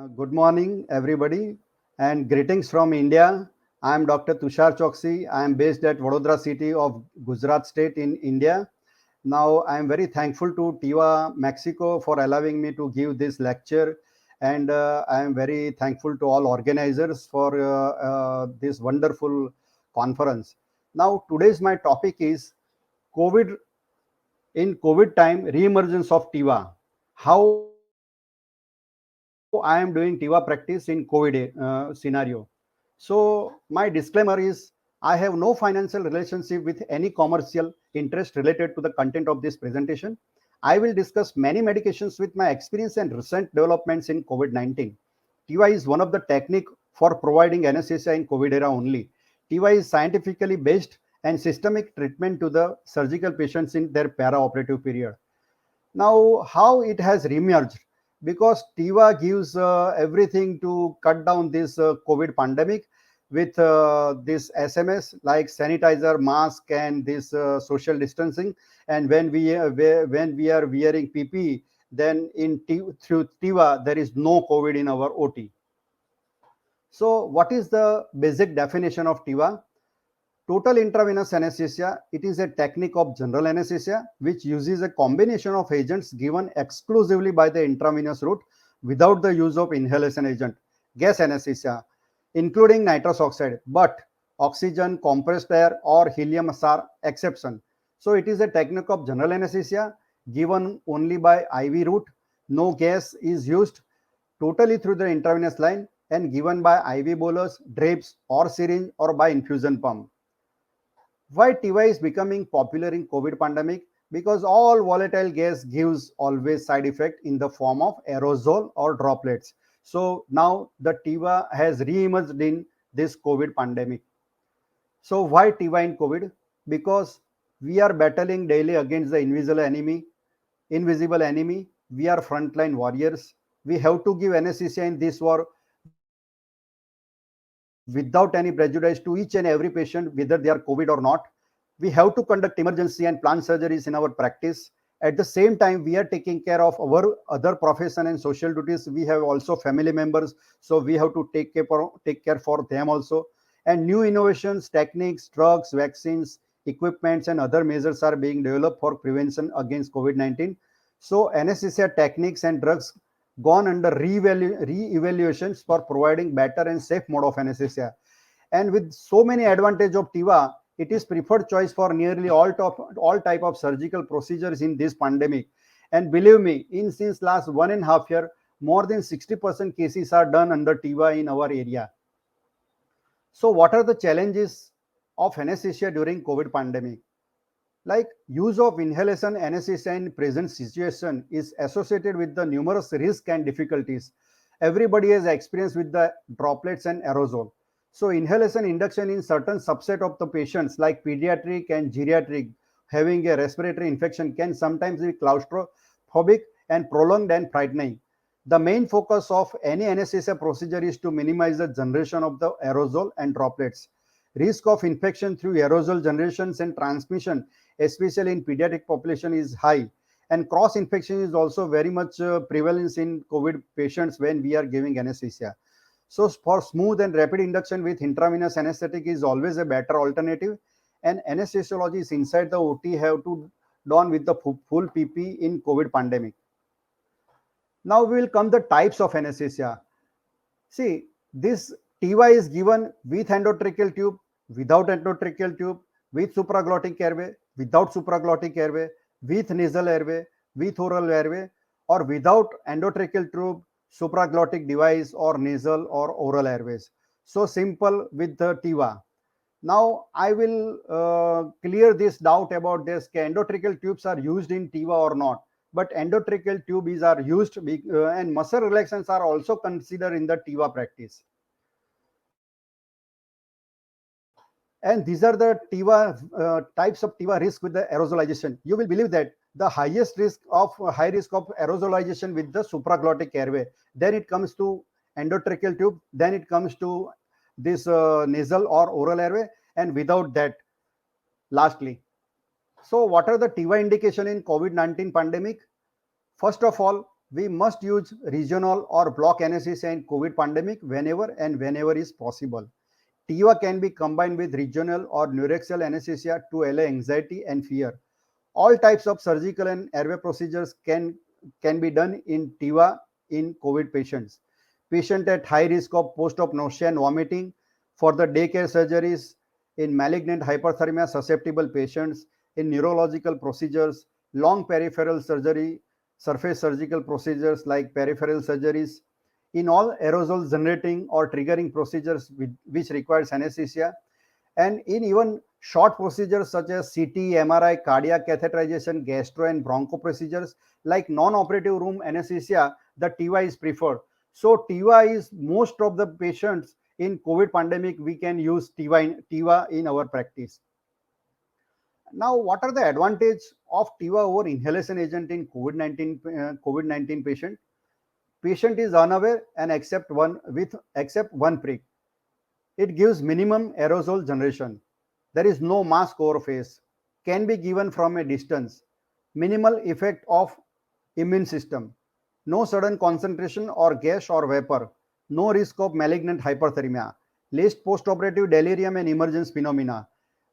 Good morning, everybody, and greetings from India. I am Dr. Tushar Choksi. I am based at Vadodara city of Gujarat state in India. Now, I am very thankful to TIVA Mexico for allowing me to give this lecture, and I am very thankful to all organizers for this wonderful conference. Now, today's my topic is COVID in COVID time, re-emergence of TIVA. How I am doing TIVA practice in COVID scenario. So my disclaimer is I have no financial relationship with any commercial interest related to the content of this presentation. I will discuss many medications with my experience and recent developments in COVID-19. TIVA is one of the technique for providing anesthesia in COVID era only. TIVA is scientifically based and systemic treatment to the surgical patients in their para-operative period. Now, how it has reemerged? Because TIVA gives everything to cut down this COVID pandemic with this SMS like sanitizer, mask, and this social distancing. And when we are wearing PPE, then through TIVA there is no COVID in our OT. So, what is the basic definition of TIVA? Total intravenous anesthesia, it is a technique of general anesthesia which uses a combination of agents given exclusively by the intravenous route without the use of inhalation agent, gas anesthesia, including nitrous oxide, but oxygen, compressed air, or helium are exception. So it is a technique of general anesthesia given only by IV route. No gas is used totally through the intravenous line and given by IV bolus, drips, or syringe or by infusion pump. Why TY is becoming popular in COVID pandemic? Because all volatile gas gives always side effect in the form of aerosol or droplets. So now the TIVA has re-emerged in this COVID pandemic. So why TIVA in COVID? Because we are battling daily against the invisible enemy. Invisible enemy. We are frontline warriors. We have to give anesthesia in this war without any prejudice to each and every patient, whether they are COVID or not. We have to conduct emergency and plan surgeries in our practice. At the same time, we are taking care of our other profession and social duties. We have also family members, so we have to take care for them also. And new innovations, techniques, drugs, vaccines, equipments, and other measures are being developed for prevention against COVID-19. So anesthesia techniques and drugs gone under re-evaluations for providing better and safe mode of anesthesia. And with so many advantage of TIVA, it is preferred choice for nearly all type of surgical procedures in this pandemic. And believe me, in since last 1.5 years, more than 60% cases are done under TIVA in our area. So what are the challenges of anesthesia during COVID pandemic? Like use of inhalation anesthesia in present situation is associated with the numerous risks and difficulties. Everybody has experience with the droplets and aerosol. So inhalation induction in certain subset of the patients like pediatric and geriatric having a respiratory infection can sometimes be claustrophobic and prolonged and frightening. The main focus of any anesthesia procedure is to minimize the generation of the aerosol and droplets. Risk of infection through aerosol generations and transmission, especially in pediatric population, is high. And cross infection is also very much prevalence in COVID patients when we are giving anesthesia. So for smooth and rapid induction with intravenous anesthetic is always a better alternative. And anesthesiologists inside the OT have to don with the full PP in COVID pandemic. Now we will come the types of anesthesia. See, this TY is given with endotracheal tube, without endotracheal tube, with supraglottic airway, without supraglottic airway, with nasal airway, with oral airway, or without endotracheal tube, supraglottic device, or nasal or oral airways. So simple with the TIVA. Now I will clear this doubt about this. Endotracheal tubes are used in TIVA or not? But endotracheal tubes are used and muscle relaxants are also considered in the TIVA practice. And these are the TIVA types of TIVA risk with the aerosolization. You will believe that the highest risk of high risk of aerosolization with the supraglottic airway. Then it comes to endotracheal tube. Then it comes to this nasal or oral airway, and without that, lastly. So, what are the TIVA indication in COVID-19 pandemic? First of all, We must use regional or block anesthesia in COVID pandemic whenever is possible. TIVA can be combined with regional or neuraxial anesthesia to allay anxiety and fear. All types of surgical and airway procedures can be done in TIVA in COVID patients. Patient at high risk of post-op nausea and vomiting, for the daycare surgeries, in malignant hyperthermia susceptible patients, in neurological procedures, long peripheral surgery, surface surgical procedures like peripheral surgeries, in all aerosol generating or triggering procedures which requires anesthesia, and in even short procedures such as CT, MRI, cardiac catheterization, gastro and broncho procedures like non-operative room anesthesia, the TIVA is preferred. So TIVA is most of the patients in COVID pandemic, we can use TIVA in our practice. Now, what are the advantages of TIVA over inhalation agent in COVID-19 patient? Patient is unaware and except one prick. It gives minimum aerosol generation. There is no mask over face. Can be given from a distance. Minimal effect of immune system. No sudden concentration or gas or vapor. No risk of malignant hyperthermia. Less postoperative delirium and emergence phenomena.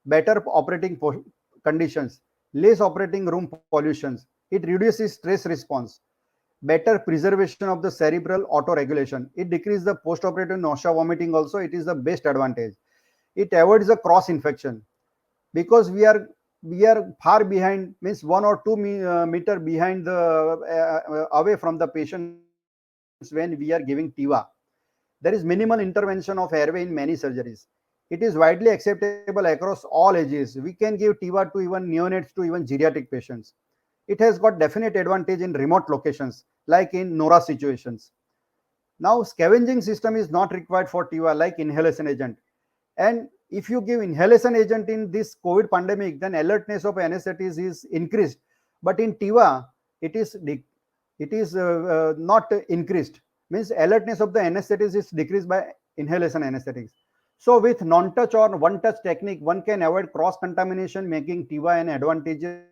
Better operating conditions. Less operating room pollutions. It reduces stress response. Better preservation of the cerebral autoregulation. It decreases the postoperative nausea vomiting also. It is the best advantage. It avoids the cross infection because we are far behind, means 1 or 2 meter behind the away from the patients when we are giving TIVA. There is minimal intervention of airway in many surgeries. It is widely acceptable across all ages. We can give TIVA to even neonates to even geriatric patients. It has got definite advantage in remote locations like in NORA situations. Now, scavenging system is not required for TIVA like inhalation agent. And if you give inhalation agent in this COVID pandemic, then alertness of anesthetists is increased. But in TIVA, it is not increased. Means alertness of the anesthetist is decreased by inhalation anesthetics. So with non-touch or one-touch technique, one can avoid cross-contamination, making TIVA an advantageous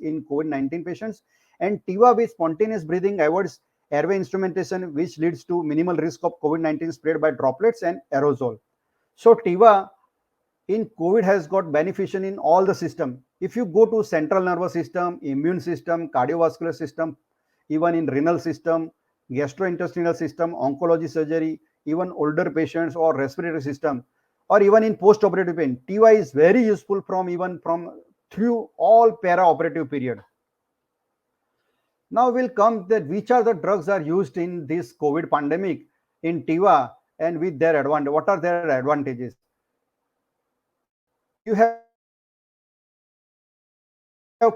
in COVID-19 patients. And TIVA with spontaneous breathing avoids airway instrumentation, which leads to minimal risk of COVID-19 spread by droplets and aerosol. So TIVA in COVID has got beneficial in all the system. If you go to central nervous system, immune system, cardiovascular system, even in renal system, gastrointestinal system, oncology surgery, even older patients or respiratory system, or even in post-operative pain, TIVA is very useful from through all para-operative period. Now will come that which are the drugs are used in this COVID pandemic in TIVA and with their advantage. What are their advantages? You have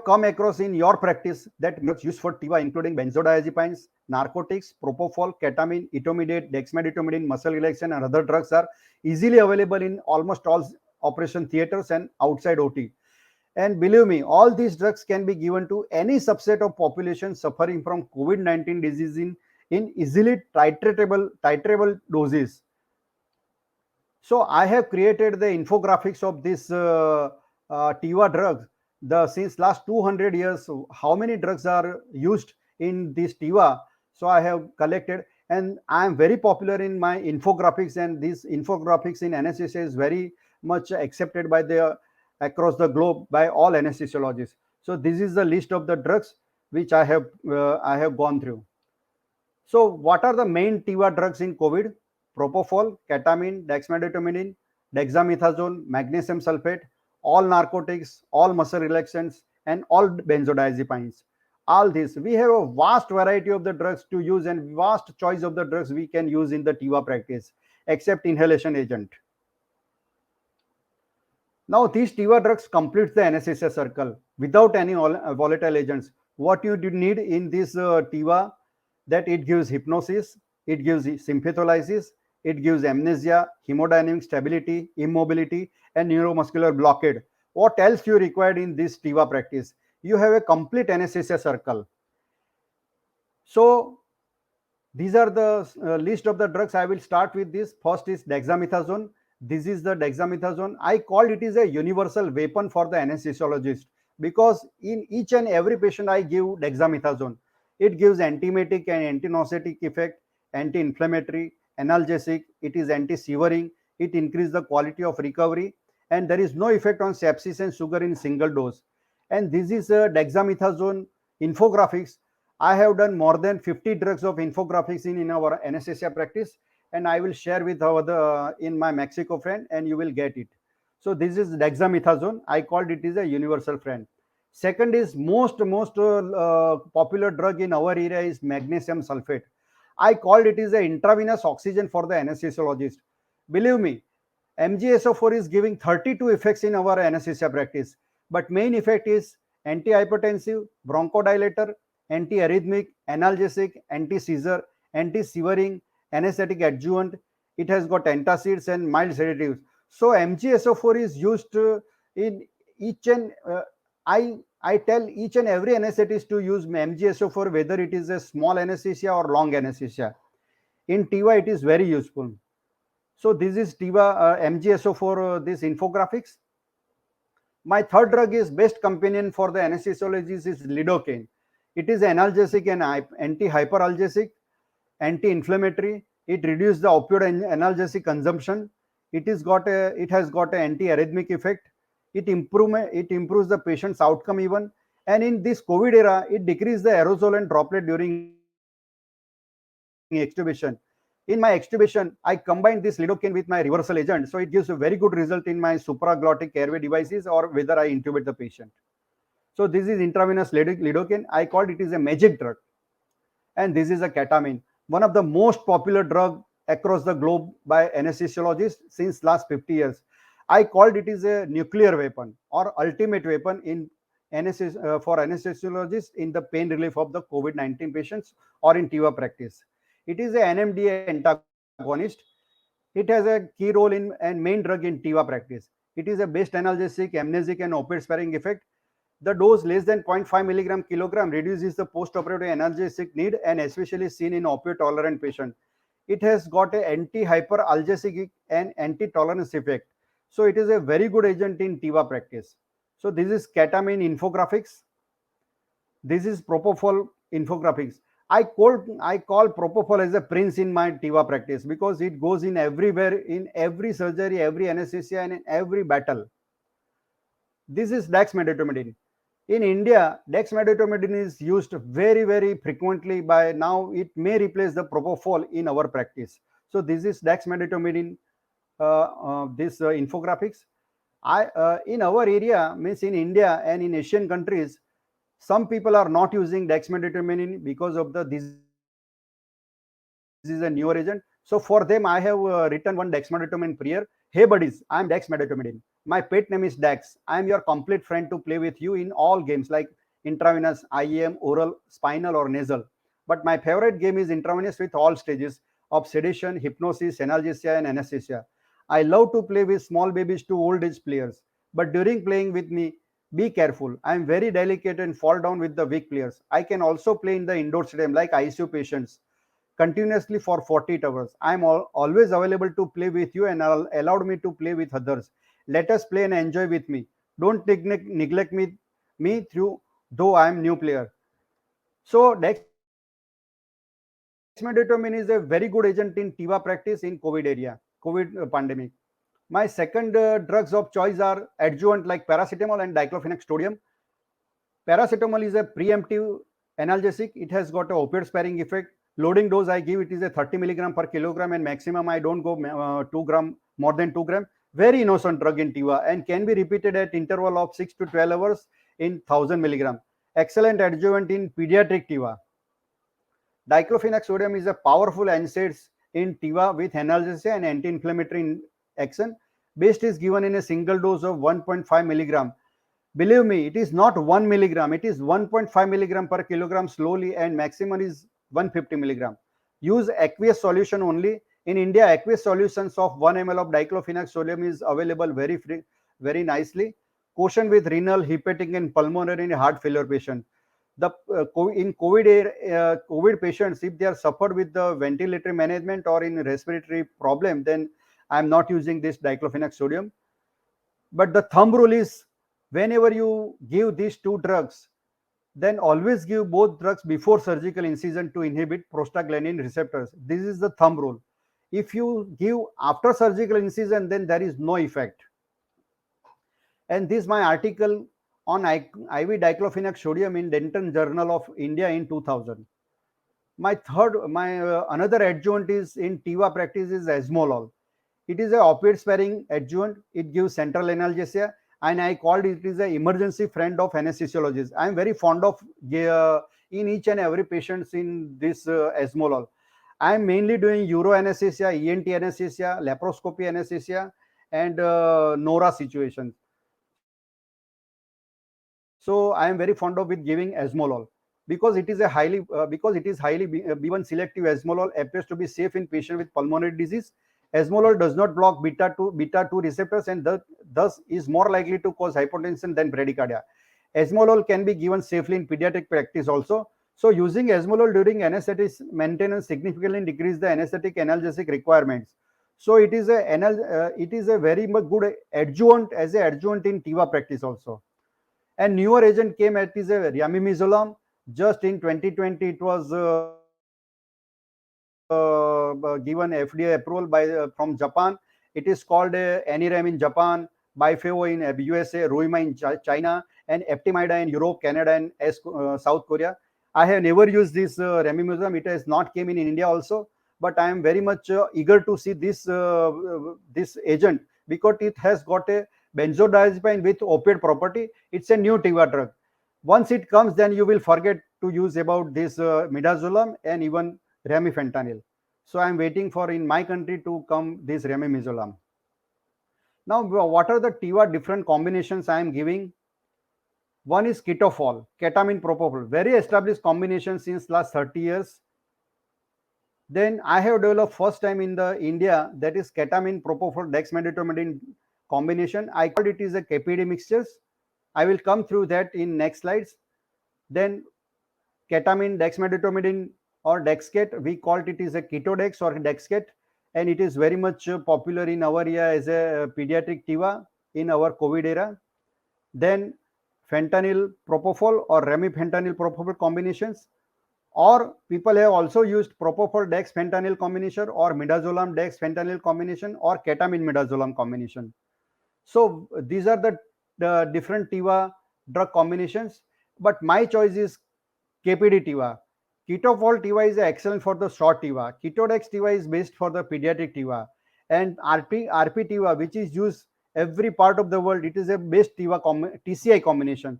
come across in your practice that drugs used for TIVA including benzodiazepines, narcotics, propofol, ketamine, etomidate, dexmedetomidine, muscle relaxant, and other drugs are easily available in almost all operation theaters and outside OT. And believe me, all these drugs can be given to any subset of population suffering from COVID-19 disease in easily titrable doses. So I have created the infographics of this TIVA drugs. Since last 200 years, how many drugs are used in this TIVA? So I have collected, and I am very popular in my infographics, and these infographics in anesthesia is very much accepted by the across the globe by all anesthesiologists. So this is the list of the drugs which I have gone through. So what are the main TIVA drugs in COVID? Propofol, ketamine, dexmedetomidine, dexamethasone, magnesium sulfate, all narcotics, all muscle relaxants, and all benzodiazepines. All this, we have a vast variety of the drugs to use and vast choice of the drugs we can use in the TIVA practice, except inhalation agent. Now, these TIVA drugs complete the anesthesia circle without any volatile agents. What you do need in this TIVA, that it gives hypnosis, it gives sympatholysis, it gives amnesia, hemodynamic stability, immobility, and neuromuscular blockade. What else you required in this TIVA practice? You have a complete anesthesia circle. So these are the list of the drugs. I will start with this. First is dexamethasone. This is the dexamethasone. I called it is a universal weapon for the anesthesiologist because in each and every patient I give dexamethasone. It gives antiemetic and antinausetic effect, anti-inflammatory, analgesic. It is anti-severing. It increases the quality of recovery, and there is no effect on sepsis and sugar in single dose. And this is dexamethasone infographics. I have done more than 50 drugs of infographics in our anesthesia practice, and I will share with our in my Mexico friend, and you will get it. So this is dexamethasone. I called it is a universal friend. Second is most popular drug in our area is magnesium sulfate. I called it is a intravenous oxygen for the anesthesiologist. Believe me, MgSO4 is giving 32 effects in our anesthesia practice, but main effect is antihypertensive, bronchodilator, antiarrhythmic, analgesic, anti-seizure, anti-severing, anesthetic adjuvant. It has got antacids and mild sedatives. So MgSO4 is used in each and I tell each and every anesthetist to use MgSO4 whether it is a small anesthesia or long anesthesia. In TIVA, it is very useful. So this is TIVA MgSO4, this infographics. My third drug is best companion for the anesthesiologist is lidocaine. It is analgesic and anti-hyperalgesic, anti-inflammatory. It reduces the opioid analgesic consumption. It has got an anti-arrhythmic effect. It improves the patient's outcome even. And in this COVID era, it decreases the aerosol and droplet during extubation. In my extubation, I combined this lidocaine with my reversal agent, so it gives a very good result in my supraglottic airway devices or whether I intubate the patient. So this is intravenous lidocaine. I called it is a magic drug, and this is a ketamine, one of the most popular drug across the globe by anesthesiologists since last 50 years. I called it is a nuclear weapon or ultimate weapon in for anesthesiologists in the pain relief of the COVID-19 patients or in TIVA practice. It is an NMDA antagonist. It has a key role in and main drug in TIVA practice. It is a best analgesic, amnesic, and opioid sparing effect. The dose less than 0.5 milligram kilogram reduces the post-operative analgesic need and especially seen in opioid tolerant patient. It has got an anti-hyperalgesic and anti-tolerance effect. So it is a very good agent in TIVA practice. So this is ketamine infographics. This is propofol infographics. I call propofol as a prince in my TIVA practice because it goes in everywhere, in every surgery, every anesthesia, and in every battle. This is dexmedetomidine. In India, dexmedetomidine is used very, very frequently. By now, it may replace the propofol in our practice. So this is dexmedetomidine. This infographics. In our area, means in India and in Asian countries, some people are not using dexmedetomidine because of this is a newer agent. So for them, I have written one dexmedetomidine prayer. Hey buddies, I am dexmedetomidine. My pet name is Dex. I am your complete friend to play with you in all games like intravenous, IEM, oral, spinal, or nasal. But my favorite game is intravenous with all stages of sedation, hypnosis, analgesia, and anesthesia. I love to play with small babies to old age players. But during playing with me, be careful. I am very delicate and fall down with the weak players. I can also play in the indoor stadium like ICU patients continuously for 48 hours. I am always available to play with you and allowed me to play with others. Let us play and enjoy with me. Don't neglect me through though I am new player. So dexmedetomidine is a very good agent in TIVA practice in COVID pandemic. My second drugs of choice are adjuvant like paracetamol and diclofenac sodium. Paracetamol is a preemptive analgesic. It has got a opioid sparing effect. Loading dose I give it is a 30 milligram per kilogram and maximum I don't go 2 gram, more than 2 gram. Very innocent drug in TIVA and can be repeated at interval of 6 to 12 hours in 1000 milligram. Excellent adjuvant in pediatric TIVA. Diclofenac sodium is a powerful NSAIDs in TIVA with analgesia and anti-inflammatory in action. Best is given in a single dose of 1.5 milligram. Believe me, it is not 1 milligram, it is 1.5 milligram per kilogram slowly and maximum is 150 milligram. Use aqueous solution only. In India, aqueous solutions of 1 ml of diclofenac sodium is available very nicely. Caution with renal, hepatic and pulmonary and heart failure patient. In COVID patients, if they are suffered with the ventilatory management or in respiratory problem, then I am not using this diclofenac sodium. But the thumb rule is whenever you give these two drugs, then always give both drugs before surgical incision to inhibit prostaglandin receptors. This is the thumb rule. If you give after surgical incision, then there is no effect. And this my article on IV diclofenac sodium in Dental Journal of India in 2000. My another adjuvant is in TIVA practice is esmolol. It is a opioid sparing adjuvant. It gives central analgesia, and I called it is an emergency friend of anesthesiologists. I am very fond of in each and every patients in this esmolol. I am mainly doing euro anesthesia, ENT anesthesia, laparoscopy anesthesia, and NORA situations. So I am very fond of with giving esmolol because it is a highly B1 selective. Esmolol appears to be safe in patients with pulmonary disease. Esmolol does not block beta 2 receptors and thus is more likely to cause hypotension than bradycardia. Esmolol can be given safely in pediatric practice also. So using esmolol during anesthetic maintenance significantly decrease the anesthetic analgesic requirements. So it is a very much good adjuvant as a adjuvant in TIVA practice also. And newer agent came at is a Ramimezolam. Just in 2020, it was given FDA approval from Japan. It is called Aniram in Japan, Bifevo in USA, Ruima in China, and Eptimida in Europe, Canada, and South Korea. I have never used this Ramimezolam. It has not came in India also, but I am very much eager to see this agent because it has got a benzodiazepine with opioid property. It's a new TIVA drug. Once it comes, then you will forget to use about this midazolam and even remifentanil. So I am waiting for in my country to come this remimezolam. Now, what are the TIVA different combinations I am giving? One is ketofol, ketamine propofol, very established combination since last 30 years. Then I have developed first time in the India, that is ketamine propofol dexmedetomidine combination. I called it is a KPD mixtures. I will come through that in next slides. Then ketamine dexmedetomidine or Dexket, we called it is a Ketodex or Dexket, and it is very much popular in our area as a pediatric TIVA in our COVID era. Then fentanyl propofol or remifentanil propofol combinations, or people have also used propofol dex fentanyl combination or midazolam dex fentanyl combination or ketamine midazolam combination. So these are the different TIVA drug combinations, but my choice is KPD TIVA. Ketofol TIVA is excellent for the short TIVA. Ketodex TIVA is best for the pediatric TIVA. And RP TIVA, which is used every part of the world, it is a best TCI combination.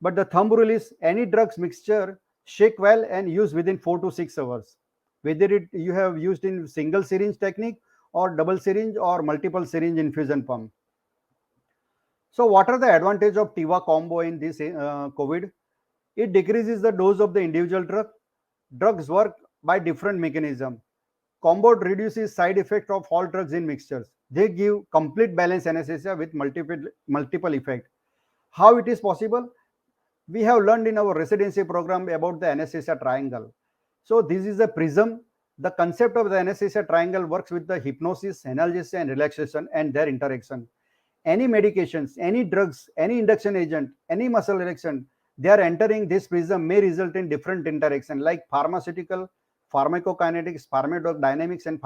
But the thumb rule is any drugs mixture, shake well and use within 4 to 6 hours. Whether you have used in single syringe technique or double syringe or multiple syringe infusion pump. So what are the advantage of TIVA combo in this COVID? It decreases the dose of the individual drug. Drugs work by different mechanism. Combo reduces side effect of all drugs in mixtures. They give complete balance anesthesia with multiple effect. How it is possible? We have learned in our residency program about the anesthesia triangle. So this is a prism. The concept of the anesthesia triangle works with the hypnosis, analgesia, and relaxation and their interaction. Any medications, any drugs, any induction agent, any muscle relaxation, they are entering this prism may result in different interaction like pharmaceutical, pharmacokinetics, pharmacodynamics, and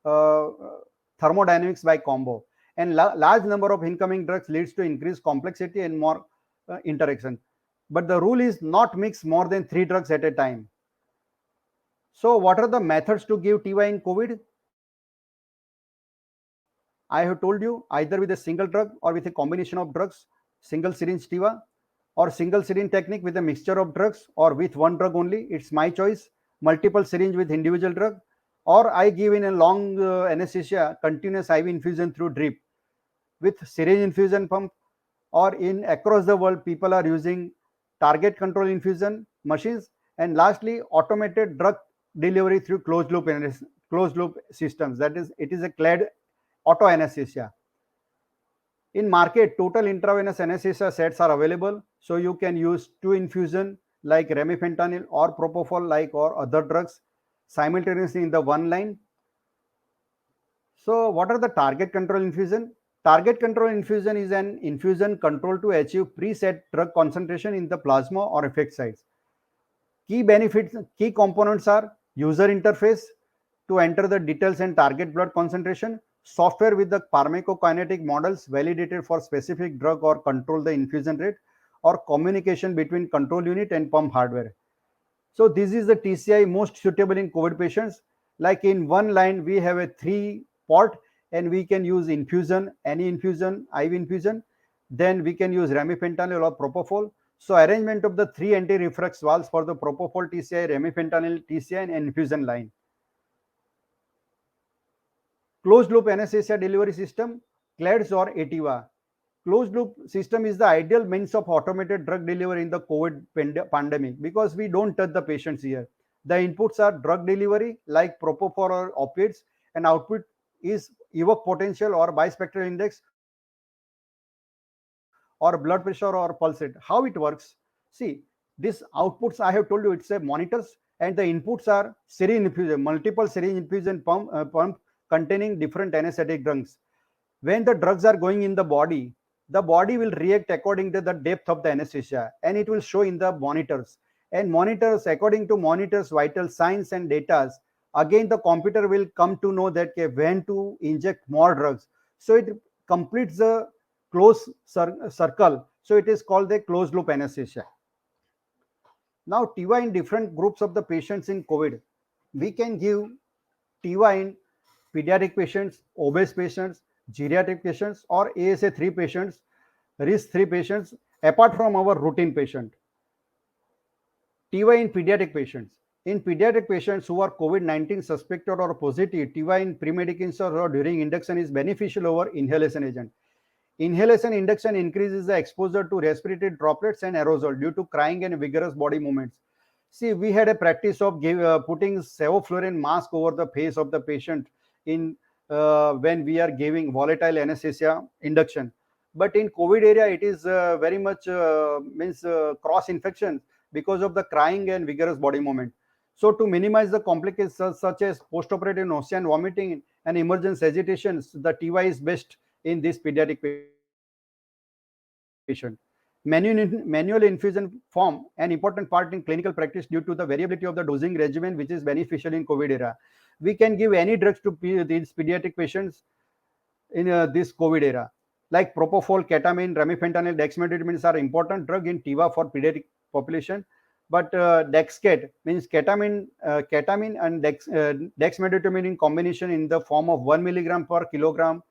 uh, thermodynamics by combo. And large number of incoming drugs leads to increased complexity and more interaction. But the rule is not mix more than 3 drugs at a time. So what are the methods to give TIVA in COVID? I have told you either with a single drug or with a combination of drugs, single syringe TIVA, or single syringe technique with a mixture of drugs, or with one drug only. It's my choice. Multiple syringe with individual drug, or I give in a long anesthesia, continuous IV infusion through drip with syringe infusion pump, or in across the world, people are using target control infusion machines, and lastly, automated drug delivery through closed loop systems. That is, it is a CLAD auto anesthesia. In market, total intravenous anesthesia sets are available, so you can use 2 infusion like remifentanil or propofol like or other drugs simultaneously in the one line. So what are the target control infusion? Target control infusion is an infusion control to achieve preset drug concentration in the plasma or effect sites. Key benefits, key components are user interface to enter the details and target blood concentration, software with the pharmacokinetic models validated for specific drug or control the infusion rate, or communication between control unit and pump hardware. So this is the TCI most suitable in COVID patients. Like in one line, we have a 3 port and we can use infusion, any infusion, IV infusion. Then we can use remifentanil or propofol. So arrangement of the 3 anti-reflux valves for the propofol TCI, remifentanil TCI and infusion line. Closed loop anesthesia delivery system, CLADS or ATIVA. Closed loop system is the ideal means of automated drug delivery in the COVID pandemic because we don't touch the patients here. The inputs are drug delivery like propofol or opiates, and output is evoke potential or bispectral index or blood pressure or pulse rate. How it works? See, this outputs I have told you it's a monitors, and the inputs are syringe infusion, multiple syringe infusion pump containing different anesthetic drugs. When the drugs are going in the body will react according to the depth of the anesthesia and it will show in the monitors. And monitors, according to monitors, vital signs and data, again the computer will come to know that when to inject more drugs. So it completes the close circle. So it is called the closed loop anesthesia. Now, TIVA in different groups of the patients in COVID. We can give TIVA in pediatric patients, obese patients, geriatric patients, or ASA 3 patients, risk 3 patients, apart from our routine patient. TIVA in pediatric patients. In pediatric patients who are COVID-19 suspected or positive, TIVA in pre-medication or during induction is beneficial over inhalation agent. Inhalation induction increases the exposure to respiratory droplets and aerosol due to crying and vigorous body movements. See, we had a practice of putting sevoflurane mask over the face of the patient in when we are giving volatile anesthesia induction. But in COVID area, it is very much means cross infection because of the crying and vigorous body movement. So to minimize the complications such as postoperative nausea and vomiting and emergency agitations, the TIVA is best in this pediatric patient. Manual infusion form an important part in clinical practice due to the variability of the dosing regimen, which is beneficial in COVID era. We can give any drugs to these pediatric patients in this COVID era, like propofol, ketamine, remifentanil, dexmedetomidine are important drug in TIVA for pediatric population. But Dexket means ketamine and dexmedetomidine in combination in the form of 1 milligram per kilogram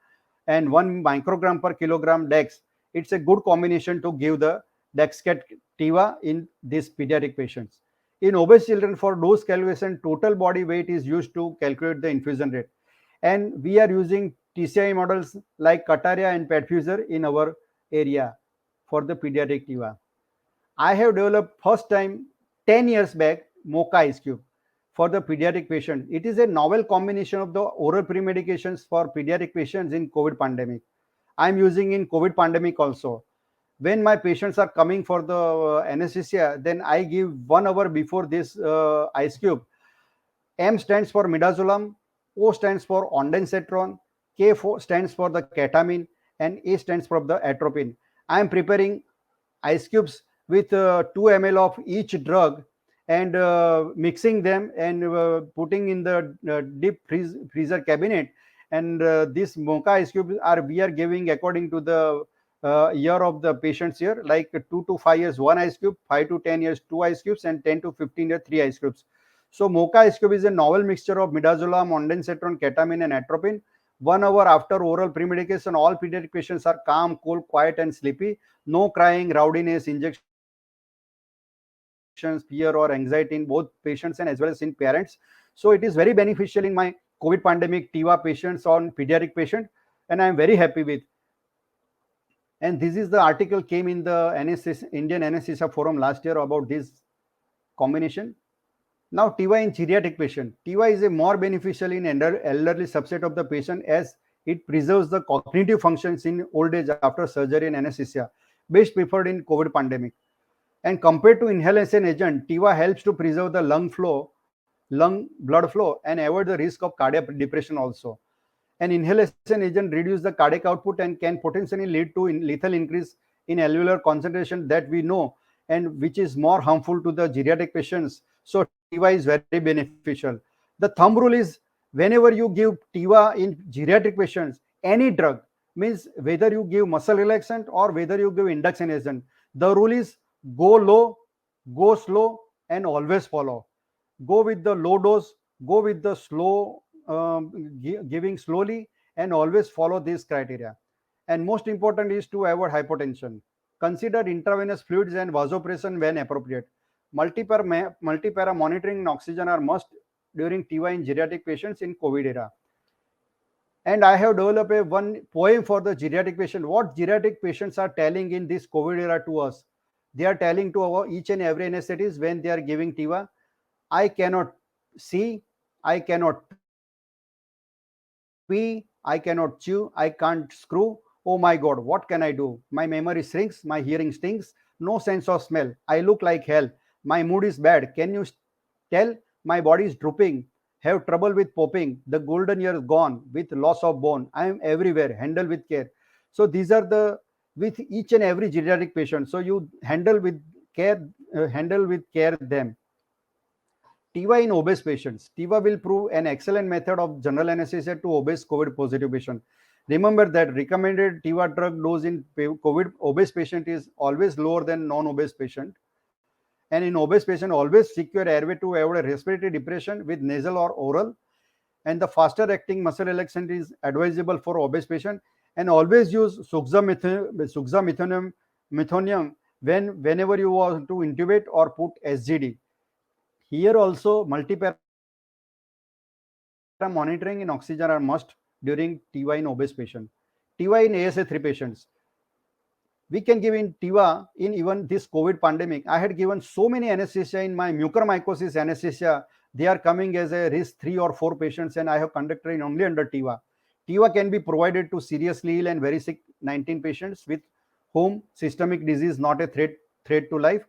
and 1 microgram per kilogram dex. It's a good combination to give the Dexket TIVA in these pediatric patients. In obese children, for dose calculation, total body weight is used to calculate the infusion rate. And we are using TCI models like Kataria and Petfuser in our area for the pediatric TIVA. I have developed first time 10 years back Mocha Ice Cube for the pediatric patient. It is a novel combination of the oral pre-medications for pediatric patients in COVID pandemic. I'm using in COVID pandemic also. When my patients are coming for the anesthesia, then I give 1 hour before this ice cube. M stands for midazolam, O stands for ondansetron, K stands for the ketamine, and A stands for the atropine. I am preparing ice cubes with 2 ml of each drug and mixing them and putting in the deep freezer cabinet. And this Mocha ice cubes are we are giving according to the year of the patients here, like 2 to 5 years 1 ice cube, 5 to 10 years 2 ice cubes, and 10 to 15 years 3 ice cubes. So Mocha ice cube is a novel mixture of midazolam, ondansetron, ketamine, and atropine. 1 hour after oral premedication, all pediatric patients are calm, cool, quiet, and sleepy. No crying, rowdiness, injections, fear, or anxiety in both patients and as well as in parents. So it is very beneficial in my COVID pandemic TIVA patients on pediatric patient, and I am very happy with. And this is the article came in the Indian Anesthesia Forum last year about this combination. Now, TIVA in geriatric patient. TIVA is a more beneficial in elderly subset of the patient as it preserves the cognitive functions in old age after surgery and anesthesia, best preferred in COVID pandemic. And compared to inhalation agent, TIVA helps to preserve the lung blood flow, and avoid the risk of cardiac depression also. An inhalation agent reduces the cardiac output and can potentially lead to lethal increase in alveolar concentration that we know, and which is more harmful to the geriatric patients. So TIVA is very beneficial. The thumb rule is whenever you give TIVA in geriatric patients, any drug, means whether you give muscle relaxant or whether you give induction agent, the rule is go low, go slow, and always follow. Go with the low dose, go with the slow, giving slowly, and always follow these criteria. And most important is to avoid hypotension. Consider intravenous fluids and vasopressin when appropriate. Multipara monitoring and oxygen are must during TIVA in geriatric patients in COVID era. And I have developed one poem for the geriatric patient. What geriatric patients are telling in this COVID era to us? They are telling to our each and every anesthetist when they are giving TIVA, I cannot see, I cannot pee, I cannot chew, I can't screw. Oh my God, what can I do? My memory shrinks, my hearing stinks, no sense of smell. I look like hell. My mood is bad. Can you tell? My body is drooping. Have trouble with popping. The golden year is gone with loss of bone. I am everywhere. Handle with care. So these are the with each and every geriatric patient. So you handle with care them. TIVA in obese patients. TIVA will prove an excellent method of general anesthesia to obese COVID positive patient. Remember that recommended TIVA drug dose in COVID obese patient is always lower than non-obese patient. And in obese patient, always secure airway to avoid respiratory depression with nasal or oral. And the faster acting muscle relaxant is advisable for obese patient. And always use suxamethonium whenever you want to intubate or put SGD. Here also multipara monitoring and oxygen are must during TIVA in obese patient. TIVA in ASA 3 patients. We can give in TIVA in even this COVID pandemic. I had given so many anesthesia in my mucormycosis anesthesia. They are coming as a risk 3 or 4 patients, and I have conducted in only under TIVA. TIVA can be provided to seriously ill and very sick 19 patients with whom systemic disease not a threat to life.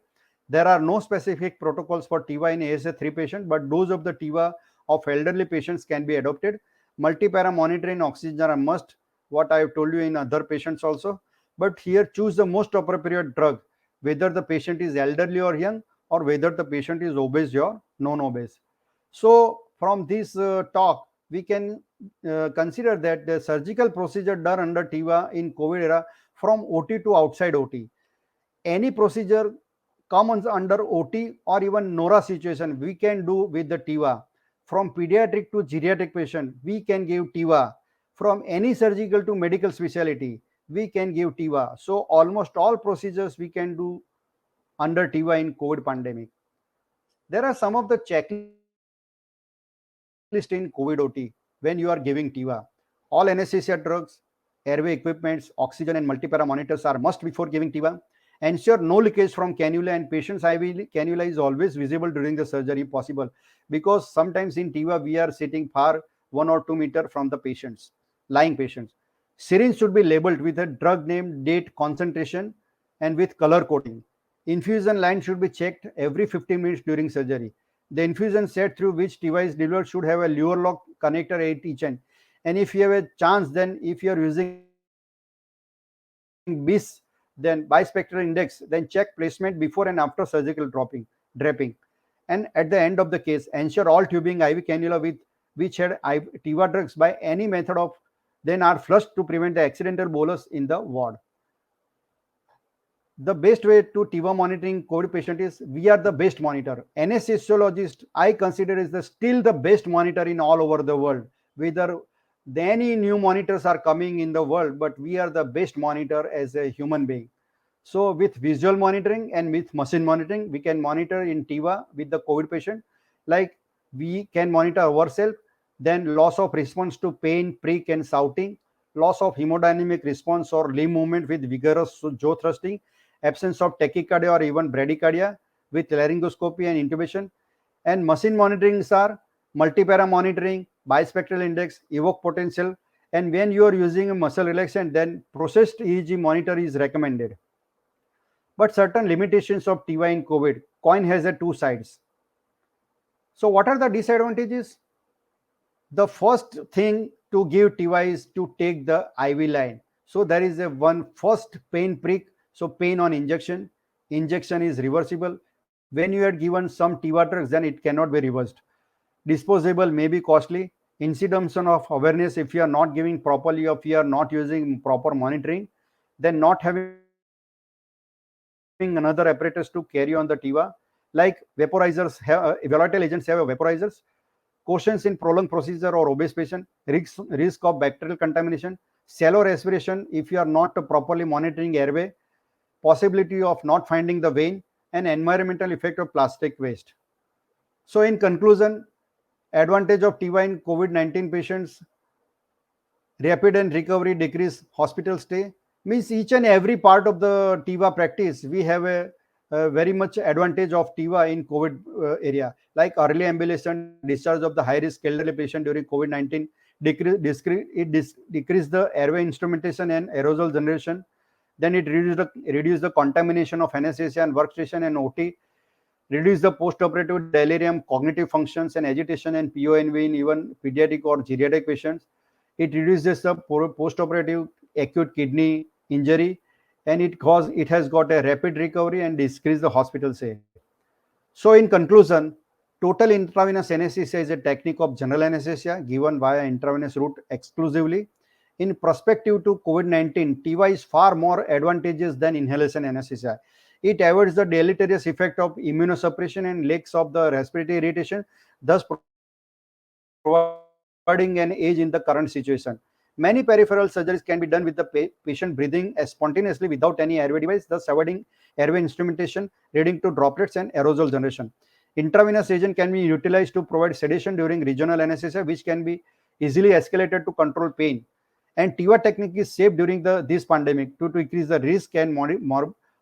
There are no specific protocols for TIVA in ASA 3 patient, but those of the TIVA of elderly patients can be adopted. Multipara monitoring oxygen are must, what I have told you in other patients also. But here choose the most appropriate drug, whether the patient is elderly or young, or whether the patient is obese or non-obese. So from this talk, we can consider that the surgical procedure done under TIVA in COVID era from OT to outside OT. Any procedure comes under OT or even NORA situation, we can do with the TIVA. From pediatric to geriatric patient, we can give TIVA. From any surgical to medical specialty, we can give TIVA. So almost all procedures we can do under TIVA in COVID pandemic. There are some of the checklist in COVID OT when you are giving TIVA. All anesthesia drugs, airway equipments, oxygen and multipara monitors are must before giving TIVA. Ensure no leakage from cannula, and patient's IV cannula is always visible during the surgery if possible, because sometimes in TIVA we are sitting far 1 or 2 meters from the patients, lying patients. Syringe should be labeled with a drug name, date, concentration, and with color coding. Infusion line should be checked every 15 minutes during surgery. The infusion set through which TIVA is delivered should have a luer lock connector at each end. And if you have a chance, then if you are using BIS, then bispectral index, then check placement before and after surgical draping. And at the end of the case, ensure all tubing IV cannula with which had TIVA drugs by any method of then are flushed to prevent the accidental bolus in the ward. The best way to TIVA monitoring COVID patient is we are the best monitor. Anesthesiologist, I consider is the still the best monitor in all over the world. Whether any new monitors are coming in the world, but we are the best monitor as a human being. So with visual monitoring and with machine monitoring, we can monitor in TIVA with the COVID patient. Like we can monitor ourselves, then loss of response to pain, prick and shouting, loss of hemodynamic response or limb movement with vigorous jaw thrusting, absence of tachycardia or even bradycardia with laryngoscopy and intubation. And machine monitorings are multipara monitoring, bispectral index, evoke potential. And when you are using a muscle relaxant, then processed EEG monitor is recommended. But certain limitations of TIVA in COVID. Coin has a two sides. So what are the disadvantages? The first thing to give TY is to take the IV line. So there is a one first pain prick. So pain on injection. Injection is reversible. When you had given some TIVA drugs, then it cannot be reversed. Disposable may be costly. Incidence of awareness, if you are not giving properly, or if you are not using proper monitoring, then not having another apparatus to carry on the TIVA, like vaporizers have volatile agents have vaporizers, cautions in prolonged procedure or obese patient, risk of bacterial contamination, shallow respiration if you are not properly monitoring airway, possibility of not finding the vein, and environmental effect of plastic waste. So in conclusion, advantage of TIVA in COVID-19 patients: rapid and recovery, decrease hospital stay. Means each and every part of the TIVA practice, we have a very much advantage of TIVA in COVID area, like early ambulation, discharge of the high risk elderly patient during COVID-19, decrease the airway instrumentation and aerosol generation. Then it reduce the contamination of anesthesia and workstation and OT, reduce the post-operative delirium, cognitive functions, and agitation and PONV in even pediatric or geriatric patients. It reduces the post-operative acute kidney injury, and it has got a rapid recovery and decrease the hospital stay. So in conclusion, total intravenous anesthesia is a technique of general anesthesia given via intravenous route exclusively. In perspective to COVID-19, TIVA is far more advantageous than inhalation anesthesia. It avoids the deleterious effect of immunosuppression and lacks of the respiratory irritation, thus providing an edge in the current situation. Many peripheral surgeries can be done with the patient breathing spontaneously without any airway device, thus avoiding airway instrumentation leading to droplets and aerosol generation. Intravenous agent can be utilized to provide sedation during regional anesthesia, which can be easily escalated to control pain. And TIVA technique is safe during this pandemic to decrease the risk and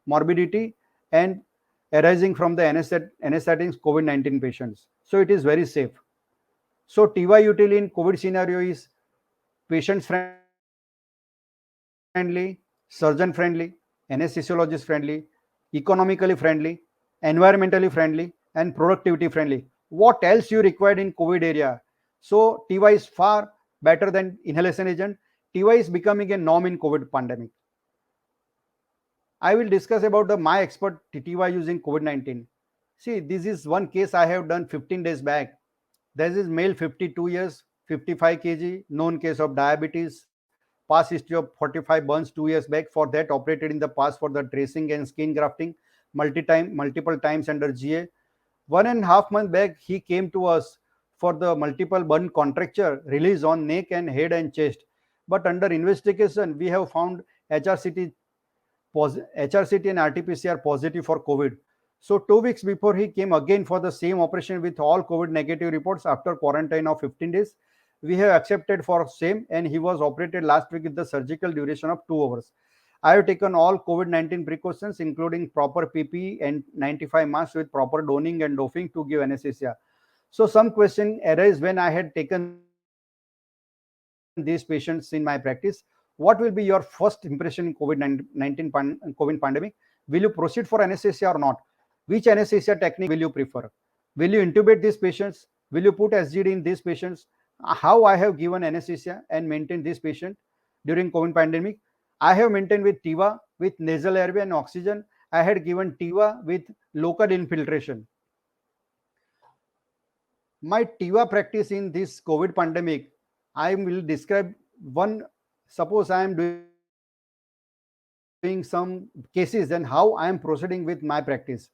morbidity and arising from the anesthetics COVID-19 patients. So it is very safe. So TIVA utility in COVID scenario is patient friendly, surgeon friendly, anesthesiologist friendly, economically friendly, environmentally friendly, and productivity friendly. What else you required in COVID area? So TIVA is far better than inhalation agent. TIVA is becoming a norm in COVID pandemic. I will discuss about the my expert TIVA using COVID-19. See, this is one case I have done 15 days back. This is male 52 years, 55 kg, known case of diabetes, past history of 45 burns 2 years back. For that, operated in the past for the tracing and skin grafting multiple times under GA. 1.5 months back, he came to us for the multiple burn contracture release on neck and head and chest. But under investigation, we have found HRCT, HRCT and RT-PCR positive for COVID. So 2 weeks before, he came again for the same operation with all COVID negative reports after quarantine of 15 days. We have accepted for same, and he was operated last week with the surgical duration of 2 hours. I have taken all COVID-19 precautions, including proper PPE and 95 masks with proper donning and doffing to give anesthesia. So some question arise when I had taken these patients in my practice. What will be your first impression in COVID pandemic? Will you proceed for anesthesia or not? Which anesthesia technique will you prefer? Will you intubate these patients? Will you put SGD in these patients? How I have given anesthesia and maintained this patient during COVID pandemic? I have maintained with TIVA with nasal airway and oxygen. I had given TIVA with local infiltration. My TIVA practice in this COVID pandemic, I will describe one. Suppose I am doing some cases and how I am proceeding with my practice.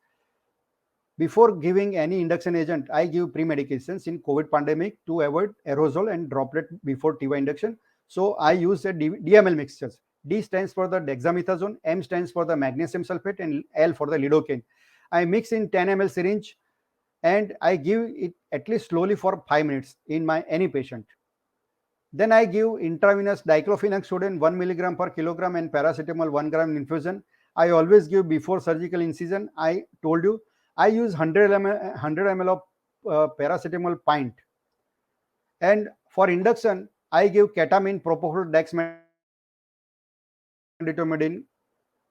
Before giving any induction agent, I give pre-medications in COVID pandemic to avoid aerosol and droplet before TIVA induction. So I use a DML mixtures. D stands for the dexamethasone, M stands for the magnesium sulfate, and L for the lidocaine. I mix in 10 ml syringe and I give it at least slowly for 5 minutes in my any patient. Then I give intravenous diclofenac sodium 1 milligram per kilogram and paracetamol 1 gram infusion. I always give before surgical incision. I told you I use 100 ml of paracetamol pint. And for induction, I give ketamine, propofol, dexmedetomidine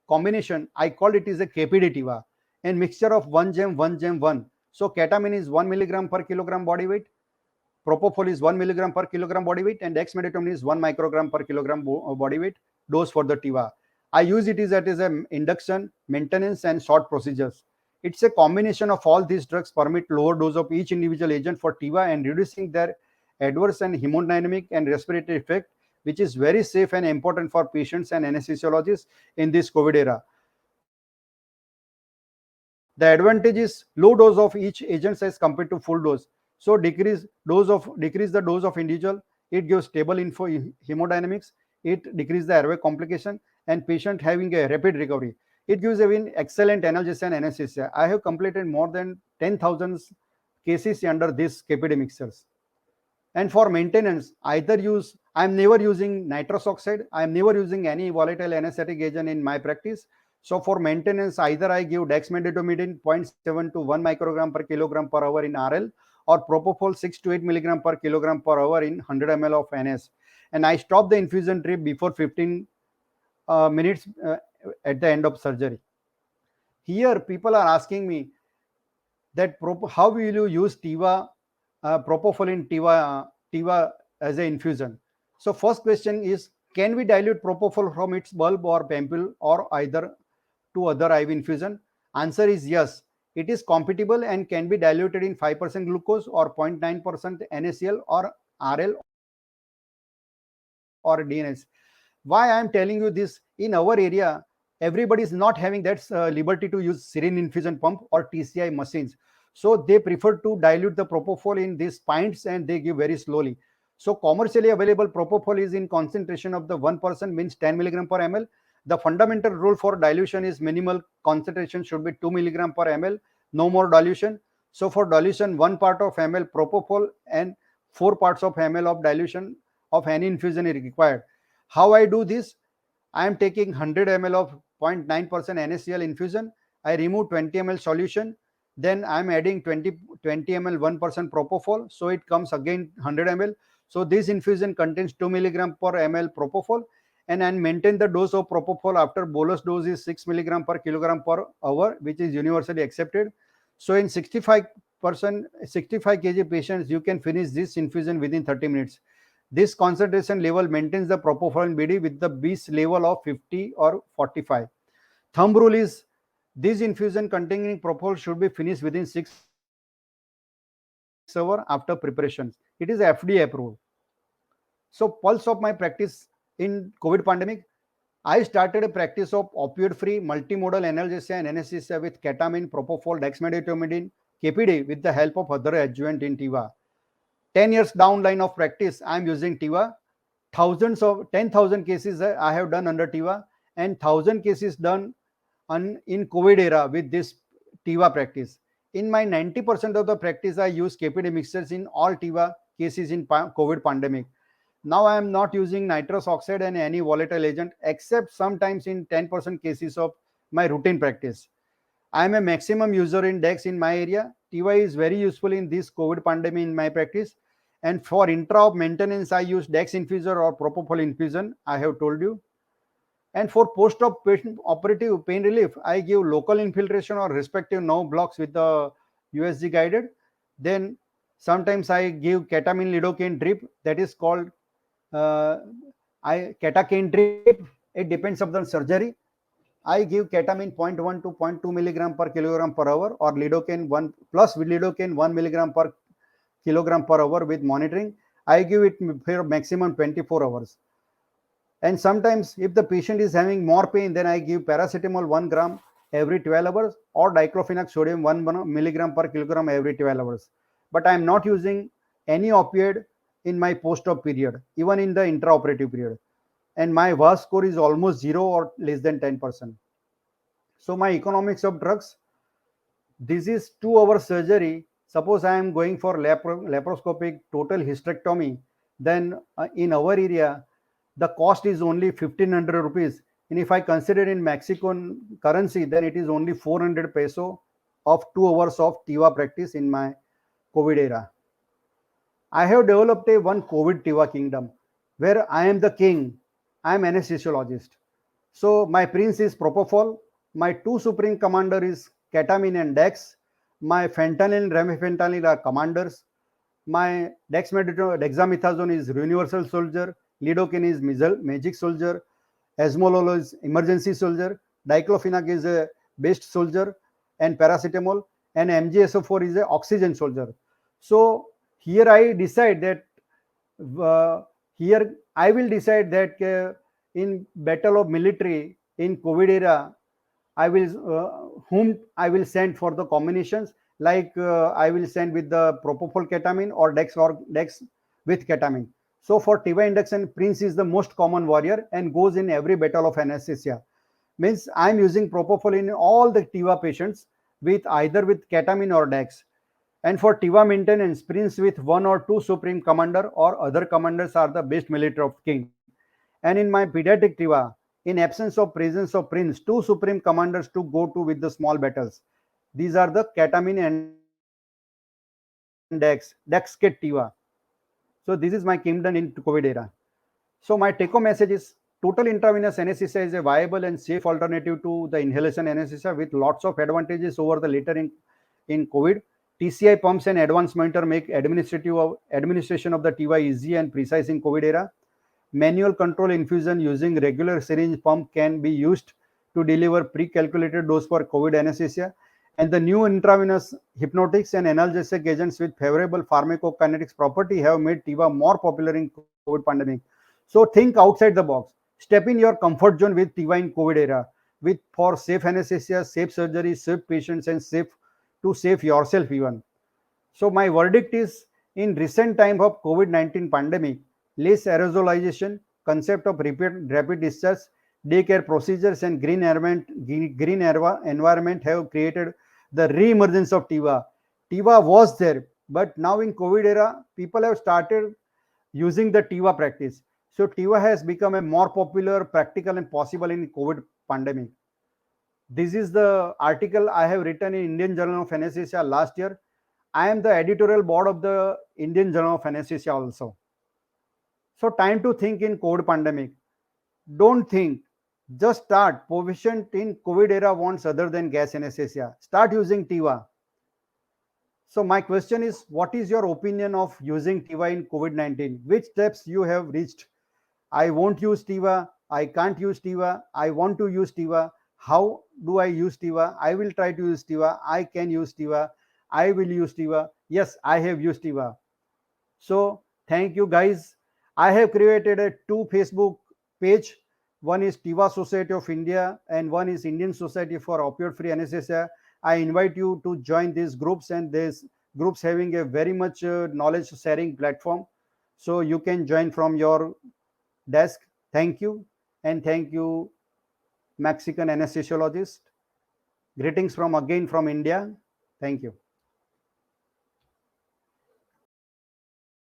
combination. I call it is a KPD TIVA and mixture of 1 gem 1 gem 1. So ketamine is 1 milligram per kilogram body weight. Propofol is 1 milligram per kilogram body weight, and dexmedetomidine is 1 microgram per kilogram body weight dose for the TIVA. I use it as an induction, maintenance, and short procedures. It's a combination of all these drugs permit lower dose of each individual agent for TIVA and reducing their adverse and hemodynamic and respiratory effect, which is very safe and important for patients and anesthesiologists in this COVID era. The advantage is low dose of each agent as compared to full dose. So decrease the dose of individual. It gives stable hemodynamics. It decreases the airway complication and patient having a rapid recovery. It gives even excellent analgesia and anesthesia. I have completed more than 10,000 cases under these KPD mixtures. And for maintenance, I'm never using nitrous oxide. I'm never using any volatile anesthetic agent in my practice. So for maintenance, either I give dexmedetomidine 0.7 to 1 microgram per kilogram per hour in RL, or propofol 6 to 8 milligram per kilogram per hour in 100 ml of NS. And I stop the infusion drip before 15 minutes at the end of surgery. Here, people are asking me that how will you use TIVA, propofol in TIVA as an infusion? So first question is, can we dilute propofol from its bulb or ampoule or either to other IV infusion? Answer is yes. It is compatible and can be diluted in 5% glucose or 0.9% NaCl or RL or DNS. Why I am telling you this? In our area, everybody is not having that liberty to use syringe infusion pump or TCI machines. So they prefer to dilute the propofol in these pints and they give very slowly. So commercially available propofol is in concentration of the 1% means 10 milligram per ml. The fundamental rule for dilution is minimal concentration should be 2 milligram per ml, no more dilution. So for dilution, 1 part of ml propofol and 4 parts of ml of dilution of any infusion is required. How I do this? I am taking 100 ml of 0.9% NaCl infusion. I remove 20 ml solution. Then I am adding 20 ml 1% propofol. So it comes again 100 ml. So this infusion contains 2 milligram per ml propofol. And I maintain the dose of propofol after bolus dose is 6 milligram per kilogram per hour, which is universally accepted. So in 65 kg patients, you can finish this infusion within 30 minutes. This concentration level maintains the propofol BD with the BIS level of 50 or 45. Thumb rule is this infusion containing propofol should be finished within 6 hours after preparation. It is FDA approved. So pulse of my practice in COVID pandemic, I started a practice of opioid-free multimodal analgesia and anesthesia with ketamine, propofol, dexmedetomidine, KPD with the help of other adjuvant in TIVA. 10 years down line of practice, I am using TIVA. 10,000 cases I have done under TIVA and 1,000 cases done in COVID era with this TIVA practice. In my 90% of the practice, I use KPD mixtures in all TIVA cases in COVID pandemic. Now I am not using nitrous oxide and any volatile agent except sometimes in 10% cases of my routine practice. I am a maximum user in DEX in my area. TIVA is very useful in this COVID pandemic in my practice. And for intra of maintenance, I use DEX infuser or propofol infusion, I have told you. And for post-op operative pain relief, I give local infiltration or respective nerve blocks with the USG guided. Then sometimes I give ketamine lidocaine drip, that is called ketamine drip. It depends on the surgery. I give ketamine 0.1 to 0.2 milligram per kilogram per hour or lidocaine 1 plus with lidocaine 1 milligram per kilogram per hour with monitoring. I give it for maximum 24 hours. And sometimes if the patient is having more pain, then I give paracetamol 1 gram every 12 hours or diclofenac sodium 1 milligram per kilogram every 12 hours. But I am not using any opioid in my post-op period, even in the intraoperative period. And my VAS score is almost 0 or less than 10%. So my economics of drugs, this is 2-hour surgery. Suppose I am going for laparoscopic total hysterectomy, then in our area, the cost is only 1,500 rupees. And if I consider in Mexican currency, then it is only 400 peso of 2 hours of TIVA practice in my COVID era. I have developed a one COVID TIVA kingdom where I am the king. I am anesthesiologist. So my prince is propofol. My two supreme commander is ketamine and dex. My fentanyl and remifentanil are commanders. My dexamethasone is universal soldier, lidocaine is magic soldier, esmolol is emergency soldier, diclofenac is a best soldier, and paracetamol, and MgSO4 is a oxygen soldier. So here I decide that uh, here I will decide that in battle of military in COVID era, I will whom I will send for the combinations, like I will send with the propofol ketamine or dex with ketamine. So for Tiva induction, Prince is the most common warrior and goes in every battle of anesthesia. Means I'm using propofol in all the Tiva patients with either with ketamine or dex. And for Tiva maintenance, Prince with one or two supreme commander or other commanders are the best military of king. And in my pediatric Tiva, in absence of presence of Prince, two supreme commanders to go to with the small battles. These are the ketamine and dex kit Tiva. So this is my kingdom in COVID era. So my take-home message is total intravenous anesthesia is a viable and safe alternative to the inhalation anesthesia with lots of advantages over the later in COVID. TCI pumps and advanced monitor make administration of the TY easy and precise in COVID era. Manual control infusion using regular syringe pump can be used to deliver pre-calculated dose for COVID anesthesia. And the new intravenous hypnotics and analgesic agents with favorable pharmacokinetics property have made TIVA more popular in COVID pandemic. So think outside the box. Step in your comfort zone with TIVA in COVID era, with for safe anesthesia, safe surgery, safe patients, and safe to save yourself even. So my verdict is in recent time of COVID-19 pandemic, less aerosolization, concept of rapid discharge, daycare procedures and environment have created the re-emergence of TIVA. TIVA was there, but now in COVID era, people have started using the TIVA practice. So TIVA has become a more popular, practical and possible in COVID pandemic. This is the article I have written in Indian Journal of Anesthesia last year. I am the editorial board of the Indian Journal of Anesthesia also. So time to think in COVID pandemic. Don't think, just start. Patient in COVID era wants other than gas anesthesia. Start using TIVA. So my question is, what is your opinion of using TIVA in COVID-19? Which steps you have reached? I won't use TIVA. I can't use TIVA. I want to use TIVA. How do I use TIVA? I will try to use TIVA. I can use TIVA. I will use TIVA. Yes, I have used TIVA. So thank you guys. I have created a two Facebook page. One is TIVA Society of India and one is Indian Society for Opioid Free Anesthesia. I invite you to join these groups, and these groups having a very much knowledge sharing platform. So you can join from your desk. Thank you. And thank you, Mexican anesthesiologist. Greetings from again from India. Thank you.